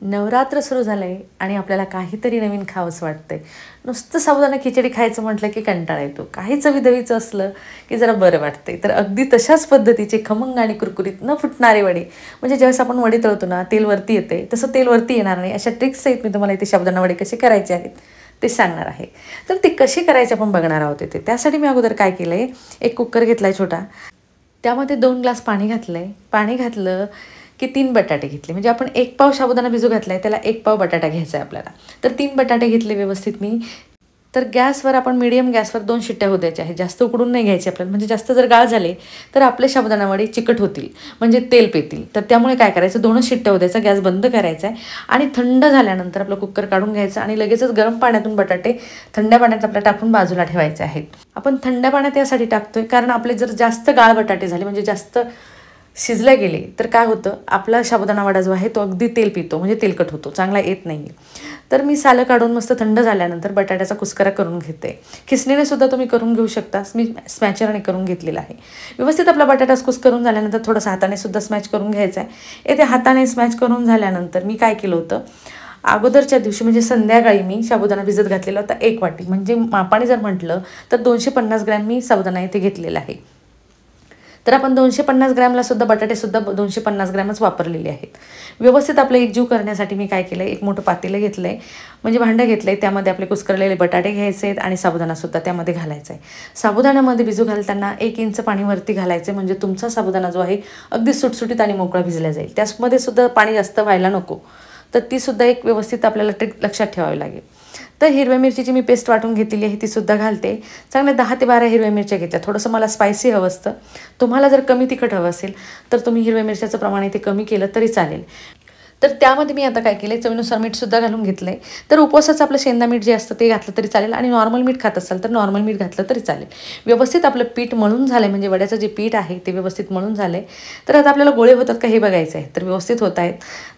नवरात्र सुरू झालंय आणि आपल्याला काहीतरी नवीन खावंसं वाटतंय. नुसतं साबुदाणा खिचडी खायचं म्हटलं की कंटाळा येतो. काही चवीचवीचं असलं की जरा बरं वाटतंय. तर अगदी तशाच पद्धतीचे खमंग आणि कुरकुरीत न फुटणारे वडे, म्हणजे ज्यावेळेस आपण वडे तळतो ना, तेल वरती येते तसं तेल वरती येणार नाही, अशा ट्रिक्स सहित मी तुम्हाला इथे साबुदाणा वडे कसे करायचे आहेत ते सांगणार आहे. तर ते कसे करायचे आपण बघणार आहोत इथे. त्यासाठी मी अगोदर काय केलं आहे, एक कुकर घेतला आहे छोटा, त्यामध्ये 2 ग्लास पाणी घातलं आहे. पाणी घातलं की 3 बटाटे घेतले, म्हणजे आपण 1 पाव साबुदाणा भिजू घातला आहे, त्याला 1 पाव बटाटा घ्यायचा आहे आपल्याला. तर 3 बटाटे घेतले व्यवस्थित मी. तर गॅसवर आपण मीडियम गॅसवर 2 शिट्ट्या होऊ द्यायच्या आहेत, जास्त उकडून नाही घ्यायचे आपल्याला, म्हणजे जास्त जर गाळ झाले तर आपले साबुदाणा वडे चिकट होतील, म्हणजे तेल पेतील. तर त्यामुळे काय करायचं, 2च शिट्ट्या होऊ द्यायचा, गॅस बंद करायचा आहे आणि थंड झाल्यानंतर आपलं कुकर काढून घ्यायचं आणि लगेचच गरम पाण्यातून बटाटे थंड पाण्यात आपल्याला टाकून बाजूला ठेवायचे आहेत. आपण थंड पाण्यात यासाठी टाकतोय कारण आपले जर जास्त गाळ बटाटे झाले, म्हणजे जास्त शिजले गेले, तर काय होतं, आपला साबुदाणा वडा जो आहे तो अगदी तेल पितो, म्हणजे तेलकट होतो, चांगला येत नाही. तर मी सालं काढून मस्त थंड झाल्यानंतर बटाट्याचा कुस्करा करून घेते. खिसणीने सुद्धा तुम्ही करून घेऊ शकता, मी स्मॅचरने करून घेतलेला आहे. व्यवस्थित आपला बटाटा कुस करून झाल्यानंतर थोडंसं हाताने सुद्धा स्मॅच करून घ्यायचा आहे. येथे हाताने स्मॅच करून झाल्यानंतर मी काय केलं होतं, अगोदरच्या दिवशी म्हणजे संध्याकाळी मी साबुदाणा भिजत घातलेला होता 1 वाटी, म्हणजे मापाने जर म्हटलं तर 250 ग्रॅम मी साबुदाणा इथे घेतलेला आहे. तर आपण 250 ग्रॅमला सुद्धा बटाटेसुद्धा 250 ग्रॅमच वापरलेले आहेत. व्यवस्थित आपलं एकजीव करण्यासाठी मी काय केलं आहे, एक मोठं पातेलं घेतलं आहे, म्हणजे भांडं घेतलं आहे, त्यामध्ये आपले कुस्करलेले बटाटे घ्यायचे आहेत आणि साबुदाणासुद्धा त्यामध्ये घालायचा आहे. साबुदाण्यामध्ये भिजू घालताना 1 इंच पाणी वरती घालायचं, म्हणजे तुमचा साबुदाणा जो आहे अगदी सुटसुटीत आणि मोकळा भिजला जाईल. त्यामध्ये सुद्धा पाणी जास्त व्हायला नको, तर तीसुद्धा एक व्यवस्थित आपल्याला ट्रिक लक्षात ठेवावी लागेल. तर हिरव्या मिरचीची मी पेस्ट वाटून घेतलेली आहे, तीसुद्धा घालते. चांगल्या 10 ते 12 हिरव्या मिरच्या घेतल्या. थोडंसं मला स्पायसी हवं असतं, तुम्हाला जर कमी तिखट हवं असेल तर तुम्ही हिरव्या मिरच्याचं प्रमाण इथे कमी केलं तरी चालेल. तर त्यामध्ये मी आता काय केलं आहे, चवीनुसार मीठसुद्धा घालून घेतलं आहे. तर उपवासाचं आपलं शेंदा मीठ जे असतं ते घातलं तरी चालेल आणि नॉर्मल मीठ खात असाल तर नॉर्मल मीठ घातलं तरी चालेल. व्यवस्थित आपलं पीठ मळून झालं आहे, म्हणजे वड्याचं जे पीठ आहे ते व्यवस्थित मळून झालं आहे. तर आता आपल्याला गोळे होतात का हे बघायचं आहे. तर व्यवस्थित होत आहेत.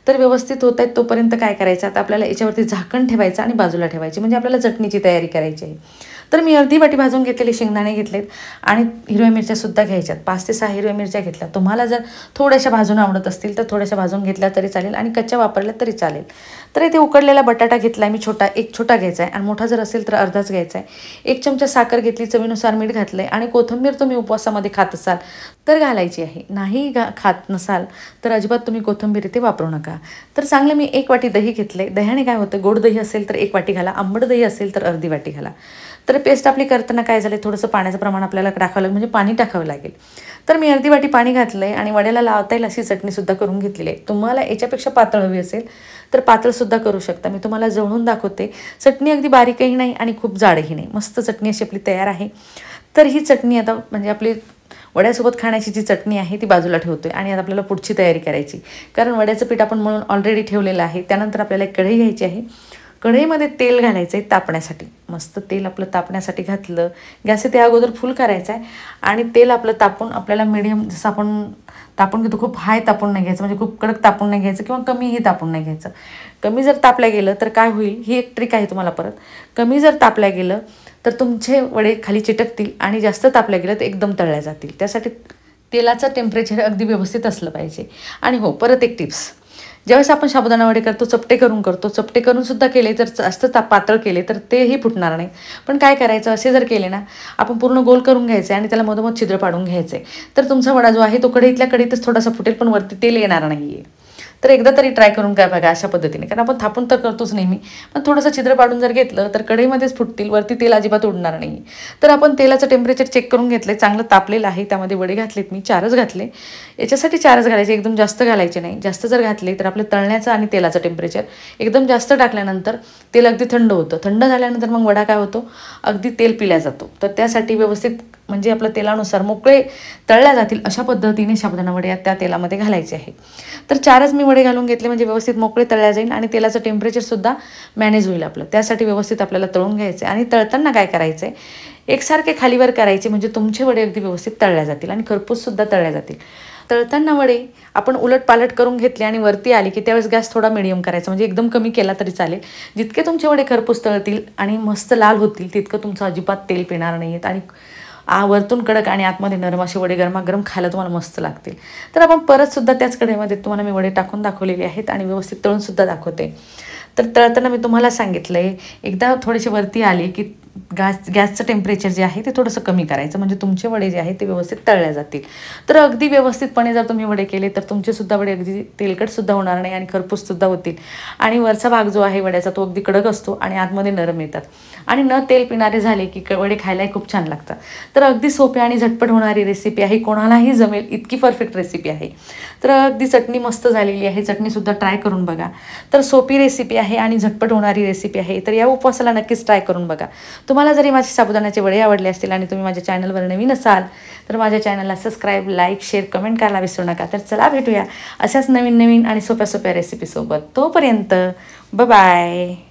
तर व्यवस्थित होत आहेत तोपर्यंत काय करायचं, आता आपल्याला याच्यावरती झाकण ठेवायचं आणि बाजूला ठेवायची, म्हणजे आपल्याला चटणीची तयारी करायची आहे. तर मी अर्धी वाटी भाजून घेतलेले शेंगदाणे घेतलेत आणि हिरव्या मिरच्यासुद्धा घ्यायच्यात. 5 ते 6 हिरव्या मिरच्या घेतल्या. तुम्हाला जर थोड्याशा भाजून आवडत असतील तर थोड्याशा भाजून घेतल्या तरी चालेल आणि कच्च्या वापरल्या तरी चालेल. तर इथे उकडलेला बटाटा घेतला आहे मी छोटा, 1 छोटा घ्यायचा आहे आणि मोठा जर असेल तर अर्धाच घ्यायचा आहे. 1 चमचा साखर घेतली, चवीनुसार मीठ घातलं आहे आणि कोथिंबीर तुम्ही उपवासामध्ये खात असाल तर घालायची आहे. नाही खात नसाल तर अजिबात तुम्ही कोथिंबीर इथे वापरू नका. तर चांगलं मी 1 वाटी दही घेतलं आहे. दह्याने काय होतं, गोड दही असेल तर 1 वाटी घाला, आंबट दही असेल तर अर्धी वाटी घाला. तर पेस्ट आपली करताना काय झालं, थोडंसं पाण्याचं प्रमाण आपल्याला टाकावं लागेल, म्हणजे पाणी टाकावं लागेल. तर मी अर्धी वाटी पाणी घातलं आहे आणि वड्याला लावता येईल अशी चटणीसुद्धा करून घेतलेली आहे. तुम्हाला याच्यापेक्षा पातळ हवी असेल तर पातळसुद्धा करू शकता. मी तुम्हाला जवळून दाखवते. चटणी अगदी बारीकही नाही आणि खूप जाडही नाही, मस्त चटणी अशी आपली तयार आहे. तर ही चटणी आता म्हणजे आपली वड्यासोबत खाण्याची जी चटणी आहे ती बाजूला ठेवतो आहे आणि आता आपल्याला पुढची तयारी करायची, कारण वड्याचं पीठ आपण म्हणून ऑलरेडी ठेवलेलं आहे. त्यानंतर आपल्याला एक कढई घ्यायची आहे. कढईमध्ये तेल घालायचं आहे तापण्यासाठी. मस्त तेल आपलं तापण्यासाठी घातलं, गॅस ते अगोदर फुल करायचं आहे आणि तेल आपलं तापून आपल्याला मीडियम, जसं आपण तापून घेतो, खूप हाय तापून नाही घ्यायचं, म्हणजे खूप कडक तापून नाही घ्यायचं किंवा कमीही तापून नाही घ्यायचं. कमी जर तापल्या गेलं तर काय होईल, ही एक ट्रिक आहे तुम्हाला परत. कमी जर तापल्या गेलं तर तुमचे वडे खाली चिटकतील आणि जास्त तापल्या गेलं तर एकदम तळल्या जातील. त्यासाठी तेलाचं टेम्परेचर अगदी व्यवस्थित असलं पाहिजे. आणि हो, परत एक टिप्स, ज्यावेळेस आपण साबुदाणा वडे करतो चपटे करून करतो, चपटे करून सुद्धा केले तर जास्त पातळ केले तर तेही फुटणार नाही. पण काय करायचं, असे जर केले ना, आपण पूर्ण गोल करून घ्यायचे आणि त्याला मधोमध छिद्र पाडून घ्यायचे, तर तुमचा वडा जो आहे तो कढईतल्या कढईतच थोडासा फुटेल, पण वरती तेल येणार नाही आहे. तर एकदा तरी ट्राय करून काय बघा अशा पद्धतीने, कारण आपण थापून तर करतोच नेहमी, पण थोडंसं छिद्र पाडून जर घेतलं तर कढईमध्येच फुटतील, वरती तेल अजिबात उडणार नाही. तर आपण तेलाचं टेम्परेचर चेक करून घेतलं आहे, चांगलं तापलेलं आहे. त्यामध्ये वडे घातलेत मी, 4च घातले. याच्यासाठी 4च घालायचे, एकदम जास्त घालायचे नाही. जास्त जर घातले तर आपलं तळण्याचं आणि तेलाचं टेम्परेचर एकदम जास्त टाकल्यानंतर तेल अगदी थंड होतं. थंड झाल्यानंतर मग वडा काय होतो, अगदी तेल पिल्या जातो. तर त्यासाठी व्यवस्थित म्हणजे आपलं तेलानुसार मोकळे तळल्या जातील अशा पद्धतीने साबुदाणा वडे त्या तेलामध्ये घालायचे आहे. तर 4च मी वडे घालून घेतले, म्हणजे व्यवस्थित मोकळे तळल्या जाईल आणि तेलाचं टेम्परेचरसुद्धा मॅनेज होईल आपलं. त्यासाठी व्यवस्थित आपल्याला तळून घ्यायचं आणि तळताना काय करायचं आहे, एकसारखे खालीवर करायचे, म्हणजे तुमचे वडे अगदी व्यवस्थित तळल्या जातील आणि खरपूससुद्धा तळल्या जातील. तळताना वडे आपण उलटपालट करून घेतले आणि वरती आली की त्यावेळेस गॅस थोडा मिडियम करायचा, म्हणजे एकदम कमी केला तरी चालेल. जितके तुमचे वडे खरपूस तळतील आणि मस्त लाल होतील तितकं तुमचं अजिबात तेल पिणार नाही आहेत आणि वरतून कडक आणि आतमध्ये नरम असे वडे गरमागरम खायला तुम्हाला मस्त लागतील. तर आपण परतसुद्धा त्याच कढईमध्ये तुम्हाला मी वडे टाकून दाखवलेले आहेत आणि व्यवस्थित तळूनसुद्धा दाखवते. तर तळताना मी तुम्हाला सांगितलं आहे, एकदा थोडेसे वरती आले की गॅसचं टेम्परेचर जे आहे ते थोडंसं कमी करायचं, म्हणजे तुमचे वडे जे आहेत ते व्यवस्थित तळले जातील. तर अगदी व्यवस्थितपणे जर तुम्ही वडे केले तर तुमचेसुद्धा वडे अगदी तेलकटसुद्धा होणार नाही आणि खरपूससुद्धा होतील. आणि वरचा भाग जो आहे वड्याचा तो अगदी कडक असतो आणि आतमध्ये नरम येतात. आणि न तेल पिणारे झाले की वडे खायलाही खूप छान लागतात. तर अगदी सोपी आणि झटपट होणारी रेसिपी आहे, कोणालाही जमेल इतकी परफेक्ट रेसिपी आहे. तर अगदी चटणी मस्त झालेली आहे, चटणीसुद्धा ट्राय करून बघा. तर सोपी रेसिपी आहे आणि झटपट होणारी रेसिपी आहे. तर या उपवासाला नक्कीच ट्राय करून बघा. तुम्हाला जरी माझे साबुदाण्याचे वडे आवडले असतील आणि तुम्ही माझ्या चॅनलवर नवीन असाल तर माझ्या चॅनलला सबस्क्राईब, लाईक, शेअर, कमेंट करायला विसरू नका. तर चला भेटूया अशाच नवीन नवीन आणि सोप्या सोप्या रेसिपीसोबत. तोपर्यंत बाय.